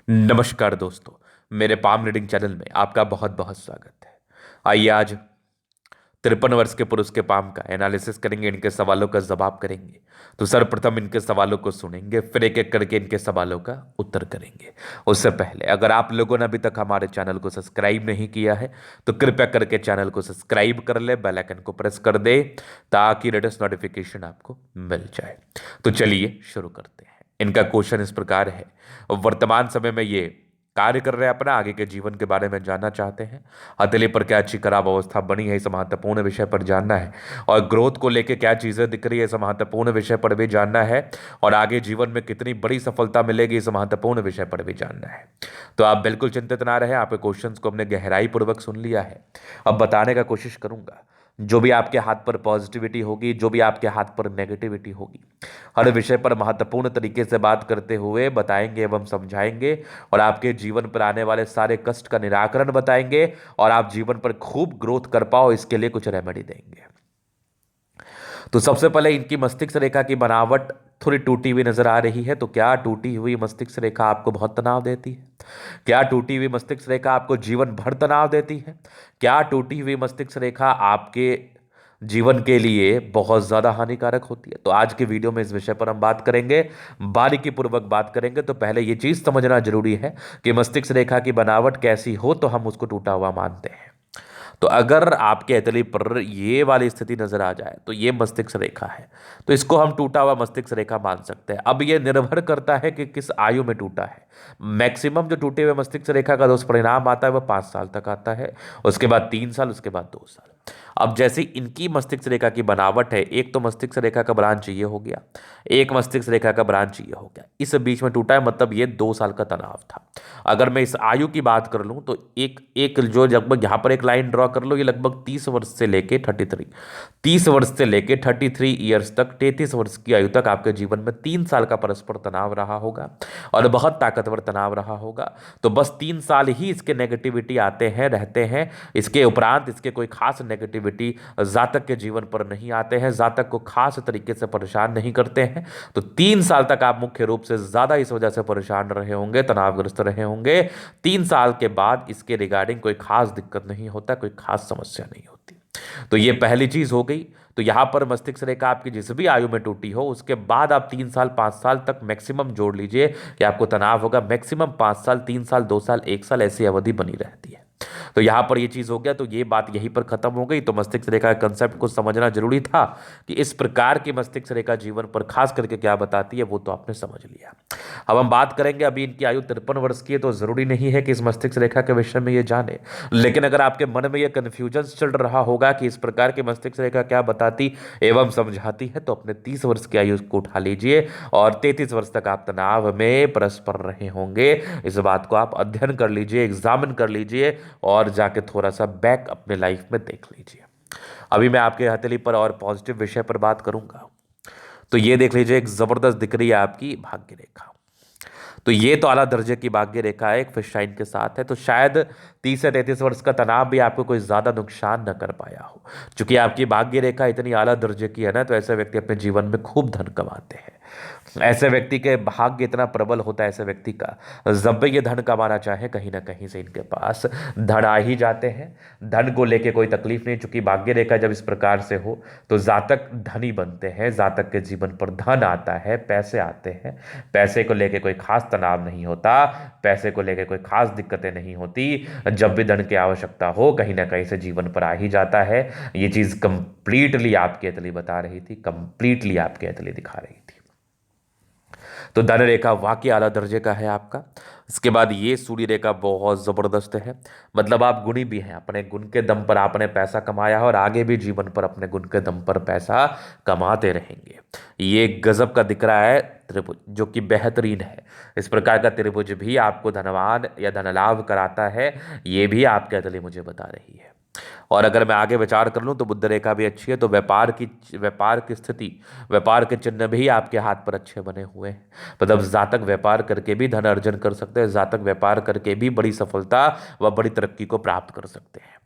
नमस्कार दोस्तों। मेरे पाम रीडिंग चैनल में आपका बहुत बहुत स्वागत है। आइए आज 53 वर्ष के पुरुष के पाम का एनालिसिस करेंगे, इनके सवालों का जवाब करेंगे। तो सर्वप्रथम इनके सवालों को सुनेंगे, फिर एक एक करके इनके सवालों का उत्तर करेंगे। उससे पहले अगर आप लोगों ने अभी तक हमारे चैनल को सब्सक्राइब नहीं किया है तो कृपया करके चैनल को सब्सक्राइब कर ले, बेल आइकन को प्रेस कर दे ताकि लेटेस्ट नोटिफिकेशन आपको मिल जाए। तो चलिए शुरू करते हैं। इनका क्वेश्चन इस प्रकार है, वर्तमान समय में ये कार्य कर रहे हैं, अपना आगे के जीवन के बारे में जानना चाहते हैं। हथेली पर क्या अच्छी खराब अवस्था बनी है, इस महत्वपूर्ण विषय पर जानना है। और ग्रोथ को लेके क्या चीजें दिख रही है, इस महत्वपूर्ण विषय पर भी जानना है। और आगे जीवन में कितनी बड़ी सफलता मिलेगी, इस महत्वपूर्ण विषय पर भी जानना है। तो आप बिल्कुल चिंतित ना रहे, आपके क्वेश्चंस को हमने गहराई पूर्वक सुन लिया है। अब बताने का कोशिश करूंगा। जो भी आपके हाथ पर पॉजिटिविटी होगी, जो भी आपके हाथ पर नेगेटिविटी होगी, हर विषय पर महत्वपूर्ण तरीके से बात करते हुए बताएंगे एवं समझाएंगे। और आपके जीवन पर आने वाले सारे कष्ट का निराकरण बताएंगे और आप जीवन पर खूब ग्रोथ कर पाओ, इसके लिए कुछ रेमेडी देंगे। तो सबसे पहले इनकी मस्तिष्क रेखा की बनावट थोड़ी टूटी हुई नजर आ रही है। तो क्या टूटी हुई मस्तिष्क रेखा आपको बहुत तनाव देती है? क्या टूटी हुई मस्तिष्क रेखा आपको जीवन भर तनाव देती है? क्या टूटी हुई मस्तिष्क रेखा आपके जीवन के लिए बहुत ज्यादा हानिकारक होती है? तो आज के वीडियो में इस विषय पर हम बात करेंगे, बारीकी पूर्वक बात करेंगे। तो पहले ये चीज समझना जरूरी है कि मस्तिष्क रेखा की बनावट कैसी हो तो हम उसको टूटा हुआ मानते हैं। तो अगर आपके हथेली पर ये वाली स्थिति नजर आ जाए तो ये मस्तिष्क रेखा है, तो इसको हम टूटा हुआ मस्तिष्क रेखा मान सकते हैं। अब ये निर्भर करता है कि किस आयु में टूटा है। मैक्सिमम जो टूटे हुए मस्तिष्क रेखा का दुष्परिणाम आता है वह 5 साल तक आता है, उसके बाद 3 साल, उसके बाद 2 साल। अब जैसे इनकी मस्तिष्क रेखा की बनावट है, एक तो मस्तिष्क रेखा का ब्रांच ये हो गया, एक मस्तिष्क रेखा का ब्रांच ये हो गया, इस बीच में टूटा है, मतलब ये 2 साल का तनाव था। अगर मैं इस आयु की बात कर लूं तो एक एक जो लगभग यहां पर एक लाइन ड्रॉ कर लो, ये लगभग 30 वर्ष से लेके 33, 30 वर्ष से लेके 33 ईयर्स तक, 33 वर्ष की आयु तक आपके जीवन में 3 साल का परस्पर तनाव रहा होगा और बहुत ताकतवर तनाव रहा होगा। तो बस 3 साल ही इसके नेगेटिविटी आते हैं, रहते हैं। इसके उपरांत इसके कोई खास नेगेटिविटी जातक के जीवन पर नहीं आते हैं, जातक को खास तरीके से परेशान नहीं करते हैं। तो 3 साल तक आप मुख्य रूप से ज्यादा इस वजह से परेशान रहे होंगे, तनावग्रस्त रहे होंगे। 3 साल के बाद इसके रिगार्डिंग कोई खास दिक्कत नहीं होता, कोई खास समस्या नहीं होती। तो ये पहली चीज हो गई। तो यहां पर मस्तिष्क रेखा आपकी जिस भी आयु में टूटी हो, उसके बाद आप 3 साल 5 साल तक मैक्सिमम जोड़ लीजिए कि आपको तनाव होगा। मैक्सिमम 5 साल, 3 साल, 2 साल, 1 साल ऐसी अवधि बनी रहती है। तो यहां पर ये चीज हो गया, तो ये बात यहीं पर खत्म हो गई। तो मस्तिष्क रेखा का कंसेप्ट को समझना जरूरी था कि इस प्रकार की मस्तिष्क रेखा जीवन पर खास करके क्या बताती है, वो तो आपने समझ लिया। अब हम बात करेंगे, अभी इनकी आयु 53 वर्ष की है, तो जरूरी नहीं है कि इस मस्तिष्क रेखा के विषय में ये जाने। लेकिन अगर आपके मन में यह कंफ्यूजन चल रहा होगा कि इस प्रकार की मस्तिष्क रेखा क्या बताती एवं समझाती है, तो अपने 30 वर्ष की आयु को उठा लीजिए और 33 वर्ष तक आप तनाव में परस्पर रहे होंगे। इस बात को आप अध्ययन कर लीजिए, एग्जामिन कर लीजिए और जाके थोड़ा सा बैक अपने लाइफ में देख लीजिए। अभी मैं आपके हथेली पर और पॉजिटिव विषय पर बात करूंगा। तो ये देख लीजिए, एक जबरदस्त दिख रही है आपकी भाग्य रेखा। तो ये तो आला दर्जे की भाग्य रेखा है, एक फिश साइन के साथ है। तो शायद 30 से 33 वर्ष का तनाव भी आपको कोई ज्यादा नुकसान न कर पाया हो। चूंकि आपकी भाग्य रेखा इतनी आला दर्जे की है ना, तो ऐसे व्यक्ति अपने जीवन में खूब धन कमाते हैं। ऐसे व्यक्ति के भाग्य इतना प्रबल होता है, ऐसे व्यक्ति का जब भी ये धन कमाना चाहे कहीं ना कहीं से इनके पास धन आ ही जाते हैं। धन को लेके कोई तकलीफ नहीं, चूंकि भाग्य रेखा जब इस प्रकार से हो तो जातक धनी बनते हैं, जातक के जीवन पर धन आता है, पैसे आते हैं। पैसे को लेके कोई खास तनाव नहीं होता, पैसे को लेके कोई खास दिक्कतें नहीं होती। जब भी धन की आवश्यकता हो कहीं ना कहीं से जीवन पर आ ही जाता है। ये चीज कंप्लीटली आपकी अतली बता रही थी, कंप्लीटली आपकी अतली दिखा रही थी। तो धन रेखा वाकई आला दर्जे का है आपका। इसके बाद ये सूर्य रेखा बहुत जबरदस्त है, मतलब आप गुणी भी हैं। अपने गुण के दम पर आपने पैसा कमाया है और आगे भी जीवन पर अपने गुण के दम पर पैसा कमाते रहेंगे। ये गजब का दिख रहा है त्रिभुज, जो कि बेहतरीन है। इस प्रकार का त्रिभुज भी आपको धनवान या धन लाभ कराता है, ये भी आपके अतली मुझे बता रही है। और अगर मैं आगे विचार कर लूं तो बुध रेखा भी अच्छी है। तो व्यापार की स्थिति, व्यापार के चिन्ह भी आपके हाथ पर अच्छे बने हुए हैं। मतलब जातक व्यापार करके भी धन अर्जन कर सकते हैं, जातक व्यापार करके भी बड़ी सफलता व बड़ी तरक्की को प्राप्त कर सकते हैं।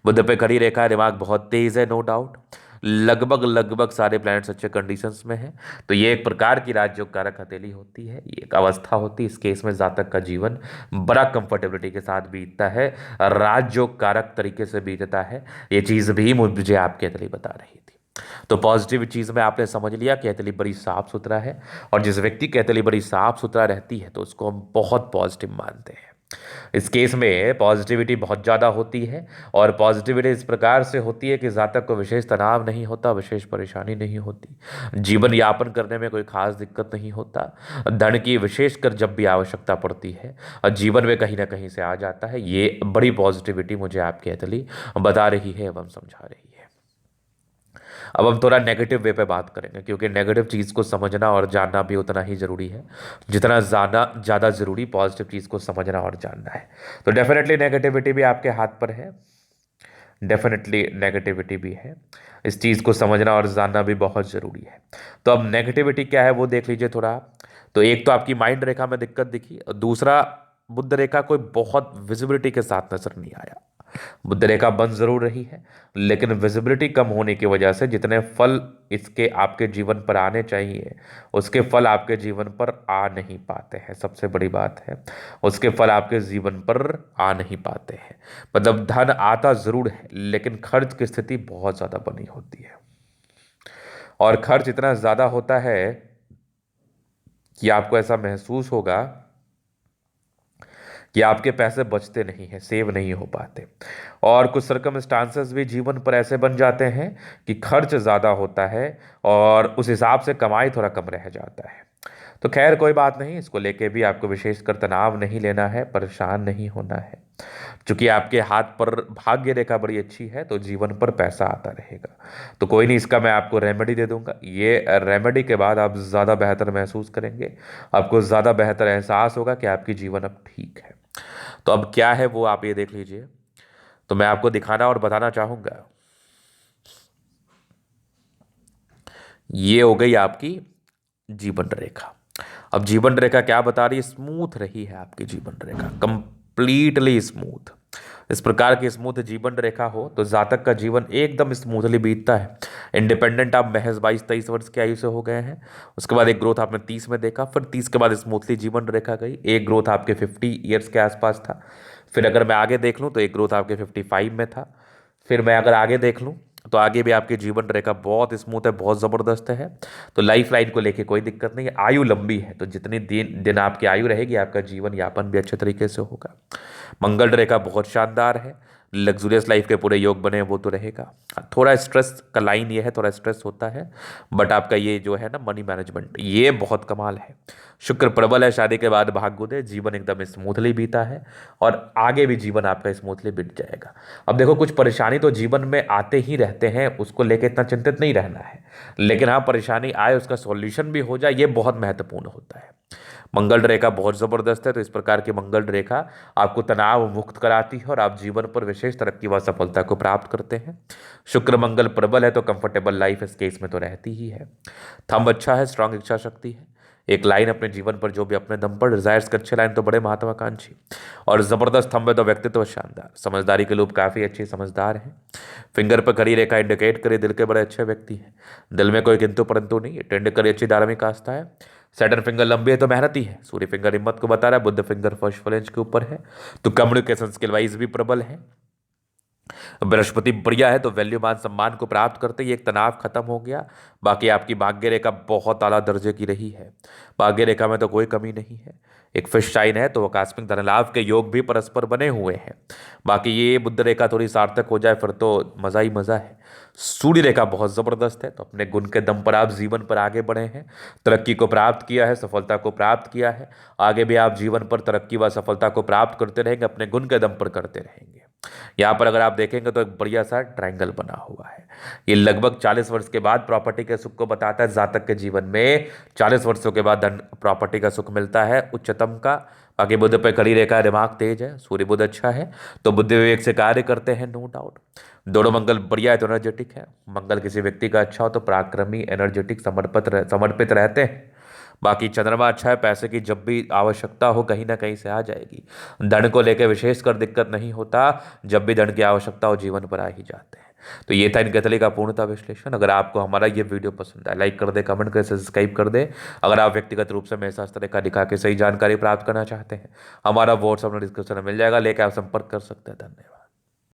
बुध पे खड़ी रेखा है, दिमाग बहुत तेज है, नो डाउट। लगभग लगभग सारे प्लैनेट्स अच्छे कंडीशंस में हैं। तो ये एक प्रकार की राजयोग कारक हथेली होती है, ये एक अवस्था होती है। इस केस में जातक का जीवन बड़ा कंफर्टेबिलिटी के साथ बीतता है, राजयोग कारक तरीके से बीतता है। ये चीज़ भी मुझे आपकी हथेली बता रही थी। तो पॉजिटिव चीज़ में आपने समझ लिया कि हथेली बड़ी साफ सुथरा है, और जिस व्यक्ति की हथेली बड़ी साफ सुथरा रहती है तो उसको हम बहुत पॉजिटिव मानते हैं। इस केस में पॉजिटिविटी बहुत ज़्यादा होती है, और पॉजिटिविटी इस प्रकार से होती है कि जातक को विशेष तनाव नहीं होता, विशेष परेशानी नहीं होती, जीवन यापन करने में कोई खास दिक्कत नहीं होता, धन की विशेषकर जब भी आवश्यकता पड़ती है और जीवन में कहीं ना कहीं से आ जाता है। ये बड़ी पॉजिटिविटी मुझे आपकी हथेली बता रही है एवं समझा रही है। अब हम थोड़ा नेगेटिव वे पे बात करेंगे, क्योंकि नेगेटिव चीज़ को समझना और जानना भी उतना ही ज़रूरी है जितना ज़्यादा ज़रूरी पॉजिटिव चीज़ को समझना और जानना है। तो डेफिनेटली नेगेटिविटी भी आपके हाथ पर है, डेफिनेटली नेगेटिविटी भी है। इस चीज़ को समझना और जानना भी बहुत ज़रूरी है। तो अब नेगेटिविटी क्या है वो देख लीजिए थोड़ा। तो एक तो आपकी माइंड रेखा में दिक्कत दिखी, और दूसरा बुध रेखा कोई बहुत विजिबिलिटी के साथ नजर नहीं आया। बुध रेखा बंद जरूर रही है, लेकिन विजिबिलिटी कम होने की वजह से जितने फल इसके आपके जीवन पर आने चाहिए उसके फल आपके जीवन पर आ नहीं पाते हैं। सबसे बड़ी बात है, उसके फल आपके जीवन पर आ नहीं पाते हैं। मतलब धन आता जरूर है, लेकिन खर्च की स्थिति बहुत ज़्यादा बनी होती है, और खर्च इतना ज़्यादा होता है कि आपको ऐसा महसूस होगा कि आपके पैसे बचते नहीं हैं, सेव नहीं हो पाते, और कुछ सर्कमस्टांसेस भी जीवन पर ऐसे बन जाते हैं कि खर्च ज़्यादा होता है और उस हिसाब से कमाई थोड़ा कम रह जाता है। तो खैर कोई बात नहीं, इसको लेके भी आपको विशेषकर तनाव नहीं लेना है, परेशान नहीं होना है। चूंकि आपके हाथ पर भाग्य रेखा बड़ी अच्छी है तो जीवन पर पैसा आता रहेगा। तो कोई नहीं, इसका मैं आपको रेमेडी दे दूंगा। ये रेमेडी के बाद आप ज़्यादा बेहतर महसूस करेंगे, आपको ज़्यादा बेहतर एहसास होगा कि आपकी जीवन अब ठीक है। तो अब क्या है वो आप ये देख लीजिए। तो मैं आपको दिखाना और बताना चाहूंगा, ये हो गई आपकी जीवन रेखा। अब जीवन रेखा क्या बता रही है? स्मूथ रही है आपकी जीवन रेखा, कंप्लीटली स्मूथ। इस प्रकार की स्मूथ जीवन रेखा हो तो जातक का जीवन एकदम स्मूथली बीतता है। इंडिपेंडेंट आप महज 22-23 वर्ष की आयु से हो गए हैं। उसके बाद एक ग्रोथ आपने 30 में देखा, फिर 30 के बाद स्मूथली जीवन रेखा गई, एक ग्रोथ आपके 50 ईयर्स के आसपास था। फिर अगर मैं आगे देख लूँ तो एक ग्रोथ आपके 55 में था। फिर मैं अगर आगे देख लूँ तो आगे भी आपकी जीवन रेखा बहुत स्मूथ है, बहुत ज़बरदस्त है। तो लाइफ लाइन को लेके कोई दिक्कत नहीं है, आयु लंबी है, तो जितनी दिन दिन आपकी आयु रहेगी आपका जीवन यापन भी अच्छे तरीके से होगा। मंगल रेखा बहुत शानदार है, लग्जूरियस लाइफ के पूरे योग बने हैं वो तो रहेगा। थोड़ा स्ट्रेस का लाइन ये है, थोड़ा स्ट्रेस होता है, बट आपका ये जो है ना मनी मैनेजमेंट ये बहुत कमाल है। शुक्र प्रबल है, शादी के बाद भाग्योदय, जीवन एकदम स्मूथली बीता है, और आगे भी जीवन आपका स्मूथली बीत जाएगा। अब देखो कुछ परेशानी तो जीवन में आते ही रहते हैं, उसको लेकर इतना चिंतित नहीं रहना है, लेकिन हाँ परेशानी आए उसका सॉल्यूशन भी हो जाए, ये बहुत महत्वपूर्ण होता है। मंगल रेखा बहुत ज़बरदस्त है, तो इस प्रकार की मंगल रेखा आपको तनाव मुक्त कराती है और आप जीवन पर विशेष तरक्की व सफलता को प्राप्त करते हैं। शुक्र मंगल प्रबल है तो कंफर्टेबल लाइफ इस केस में तो रहती ही है। थंब अच्छा है, स्ट्रांग इच्छा शक्ति है, एक लाइन अपने जीवन पर जो भी अपने दम पर डिजायर्स के अच्छे लाइन तो बड़े महत्वाकांक्षी, और ज़बरदस्त थंब है तो व्यक्तित्व शानदार, समझदारी के लोग काफ़ी अच्छे समझदार हैं। फिंगर पर खड़ी रेखा इंडिकेट करे दिल के बड़े अच्छे व्यक्ति हैं, दिल में कोई किंतु परंतु नहीं, टेंड करे अच्छी धार्मिक आस्था है। सैटर्न फिंगर लंबी है तो मेहनती है, सूर्य फिंगर हिम्मत को बता रहा है, बुद्ध फिंगर फर्स्ट फ्लेंज के ऊपर है, तो कम्युनिकेशन स्किल वाइज भी प्रबल है। बृहस्पति बढ़िया है तो वैल्यू मान सम्मान को प्राप्त करते ही एक तनाव खत्म हो गया। बाकी आपकी भाग्य रेखा बहुत आला दर्जे की रही है, भाग्य रेखा में तो कोई कमी नहीं है। एक फिश साइन है तो आकस्मिक धन लाभ के योग भी परस्पर बने हुए हैं। बाकी ये बुद्ध रेखा थोड़ी सार्थक हो जाए फिर तो मज़ा ही मज़ा है। सूर्य रेखा बहुत ज़बरदस्त है, तो अपने गुण के दम पर आप जीवन पर आगे बढ़े हैं, तरक्की को प्राप्त किया है, सफलता को प्राप्त किया है, आगे भी आप जीवन पर तरक्की व सफलता को प्राप्त करते रहेंगे, अपने गुण के दम पर करते रहेंगे। यहाँ पर अगर आप देखेंगे तो एक बढ़िया सा ट्रायंगल बना हुआ है, ये लगभग 40 वर्ष के बाद प्रॉपर्टी के सुख को बताता है। जातक के जीवन में 40 वर्षों के बाद धन प्रॉपर्टी का सुख मिलता है उच्चतम का। बाकी बुध पे खड़ी रेखा है, दिमाग तेज है, सूर्य बुध अच्छा है तो बुद्धि विवेक से कार्य करते हैं, नो डाउट। दोनों मंगल बढ़िया है तो एनर्जेटिक है, मंगल किसी व्यक्ति का अच्छा हो तो पराक्रमी एनर्जेटिक समर्पित रहते हैं। बाकी चंद्रमा अच्छा है, पैसे की जब भी आवश्यकता हो कहीं ना कहीं से आ जाएगी, धन को लेकर विशेष कर दिक्कत नहीं होता, जब भी धन की आवश्यकता हो जीवन पर आ ही जाते हैं। तो ये था इनके तले का पूर्णतः विश्लेषण। अगर आपको हमारा ये वीडियो पसंद आए, लाइक कर दे, कमेंट कर, सब्सक्राइब कर दे। अगर आप व्यक्तिगत रूप से मेरे साथ इस तरह का दिखा के सही जानकारी प्राप्त करना चाहते हैं, हमारा व्हाट्सअप डिस्क्रिप्शन में मिल जाएगा, लेकर आप संपर्क कर सकते हैं। धन्यवाद।